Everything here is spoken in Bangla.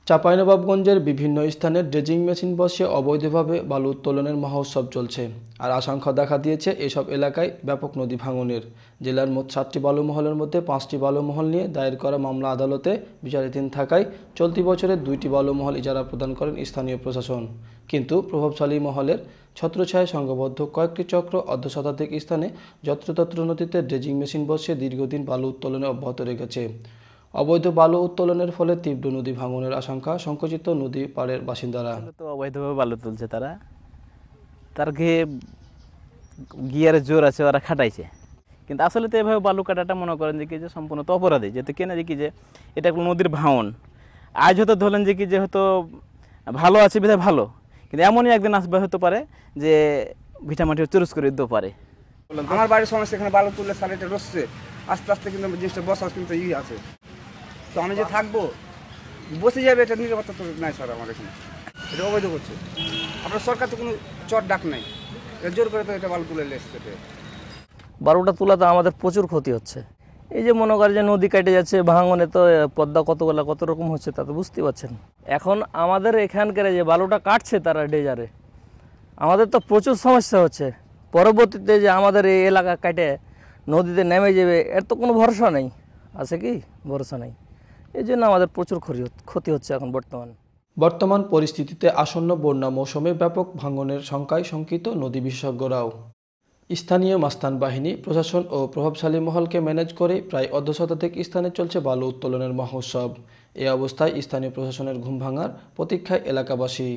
চাঁপাইনবাবগঞ্জের বিভিন্ন স্থানে ড্রেজিং মেশিন বসিয়ে অবৈধভাবে বালু উত্তোলনের মহোৎসব চলছে। আর আশঙ্কা দেখা দিয়েছে এসব এলাকায় ব্যাপক নদী ভাঙনের। জেলার মোট 7টি বালুমহলের মধ্যে 5টি বালুমহল নিয়ে দায়ের করা মামলা আদালতে বিচারাধীন থাকায় চলতি বছরে 2টি বালুমহল ইজারা প্রদান করেন স্থানীয় প্রশাসন। কিন্তু প্রভাবশালী মহলের ছত্রছায়ায় সংঘবদ্ধ কয়েকটি চক্র অর্ধশতাধিক স্থানে যত্রতত্র নদীতে ড্রেজিং মেশিন বসিয়ে দীর্ঘদিন বালু উত্তোলনে অব্যাহত রেখেছে। অবৈধ বালু উত্তোলনের ফলে তীব্র নদী ভাঙনের আশঙ্কা সংকুচিত নদী পাড়ের বাসিন্দারা। তো অবৈধভাবে বালু তুলছে তার গিয়ারের জোর আছে, ওরা খাটাইছে। কিন্তু আসলে তো এভাবে বালু কাটাটা মনে করেন যে কি যে সম্পূর্ণ তো অপরাধী, যেহেতু কেন যে কি যে এটা একটা নদীর ভাঙন। আজ হয়তো ধরলেন যে কি যে হয়তো ভালো আছে বিধায় ভালো, কিন্তু এমনই একদিন আসবে হতে পারে যে ভিটামাটি চুরুস করে দিতে পারে। আমার বাড়ির সমস্যা, এখানে বালু তুললে স্যার এটা রসছে আস্তে আস্তে, কিন্তু জিনিসটা বসার কিন্তু আছে। তো আমি যে থাকবো বসে যাবে, এটা নিরাপত্তা তো নাই স্যার আমার এখানে। এটা অবৈধ করছে। আপনার সরকার তো কোনো চট ডাক নাই, এটা জোর করে তো এটা বালু তুলে এসছে। বালুটা তোলাতে আমাদের প্রচুর ক্ষতি হচ্ছে। এই যে মনে করে যে নদী কেটে যাচ্ছে, ভাঙনে তো পদ্মা কত রকম হচ্ছে তা তো বুঝতে পারছেন। এখন আমাদের এখানকার যে বালুটা কাটছে তারা ডেজারে, আমাদের তো প্রচুর সমস্যা হচ্ছে। পরবর্তীতে যে আমাদের এই এলাকা কেটে নদীতে নেমে যাবে এর তো কোনো ভরসা নেই, আছে কি ভরসা নেই। এই জন্য আমাদের প্রচুর ক্ষতি হচ্ছে এখন বর্তমান পরিস্থিতিতে আসন্ন বন্যা মৌসুমে ব্যাপক ভাঙনের শঙ্কায় শঙ্কিত নদী বিশেষজ্ঞরাও। স্থানীয় মাস্তান বাহিনী, প্রশাসন ও প্রভাবশালী মহলকে ম্যানেজ করে প্রায় অর্ধশতাধিক স্থানে চলছে বালু উত্তোলনের মহোৎসব। এ অবস্থায় স্থানীয় প্রশাসনের ঘুম ভাঙার প্রতীক্ষায় এলাকাবাসী।